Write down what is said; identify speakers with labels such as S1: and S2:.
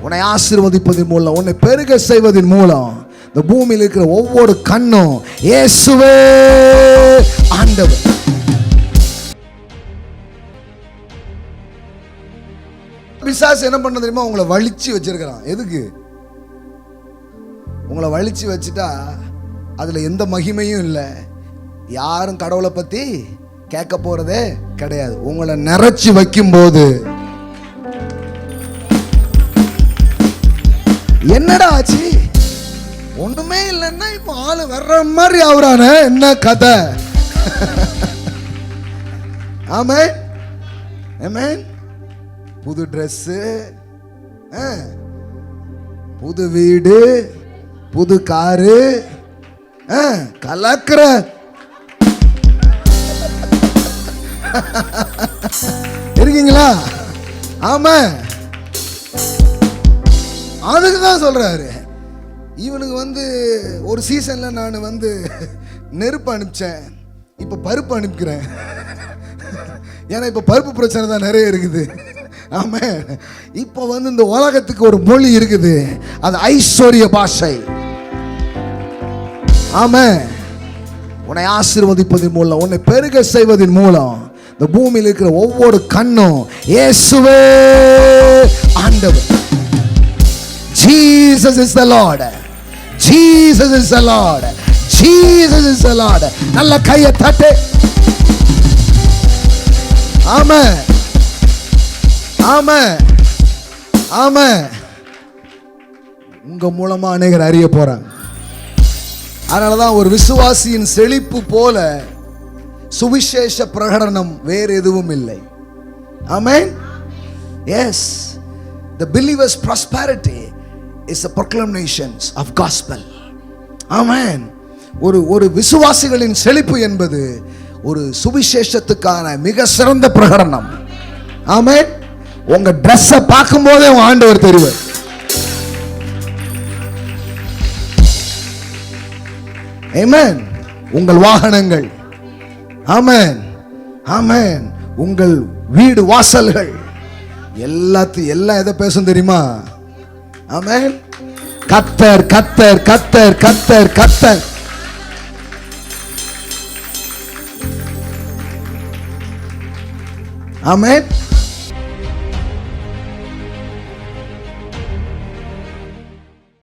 S1: உன்னை ஆசீர்வதிப்பதன் மூலம், உன்னை பெருக செய்வதன் மூலம் இந்த பூமியில் இருக்கிற ஒவ்வொரு கண்ணும் இயேசுவே ஆண்டவர். பிசாசு என்ன பண்ண தெரியுமா? உங்களை வலிச்சு வச்சிருக்கிறான். எதுக்கு? உங்களை வலிச்சு வச்சுட்டா அதுல எந்த மகிமையும் இல்லை. யாரும் கடவுளை பத்தி கேட்க போறதே கிடையாது. உங்களை நிறைச்சு வைக்கும் போது என்னடா ஆச்சு? ஒண்ணுமே இல்லைன்னா இப்ப ஆளு வர்ற மாதிரி ஆகுறான, என்ன கதை? ஆமென் ஆமென். புது ட்ரெஸ்ஸு, புது வீடு, புது காரு, கலக்கிற இருக்கீங்களா? ஆமா, அதுக்கு தான் சொல்றாரு. இவனுக்கு ஒரு சீசன்ல நான் நெருப்பு அனுப்பிச்சேன், இப்ப பருப்பு அனுப்பிக்கிறேன். ஏன்னா இப்ப பருப்பு பிரச்சனை தான் நிறைய இருக்குது. ஆமா, இப்ப இந்த உலகத்துக்கு ஒரு மொழி இருக்குது, அது ஐஸ்வர்ய பாஷை. ஆமா, உன்னை ஆசீர்வதிப்பதன் மூலம், உன்னை பெருக செய்வதன் மூலம் இந்த பூமியில் இருக்கிற ஒவ்வொரு கண்ணும் இயேசுவே ஆண்டவர். Jesus is the Lord. Jesus is the Lord. Jesus is the Lord. நல்ல கையை தட்டு. ஆமா ஆமா ஆமா. உங்க மூலமா அநேகர் அறிய போறாங்க. அதனாலதான் ஒரு விசுவாசியின் செழிப்பு போல சுவிசேஷ பிரகடனம் வேறு எதுவும் இல்லை. ஆமென். Yes, the believer's prosperity is the proclamations of gospel. ஆமென். ஒரு விசுவாசிகளின் செழிப்பு என்பது ஒரு சுவிசேஷத்துக்கான மிக சிறந்த பிரகடனம். ஆமென். உங்க ட்ரெஸ்ஸை பார்க்கும் போதே உங்க ஆண்டவர் தெரிவார். ஆமென். உங்கள் வாகனங்கள், ஆமென் ஆமென், உங்கள் வீடு வாசல்கள் எல்லாம் எதை பேசும் தெரியுமா? ஆமென். கர்த்தர் கர்த்தர் கர்த்தர் கர்த்தர் கர்த்தர். ஆமென்.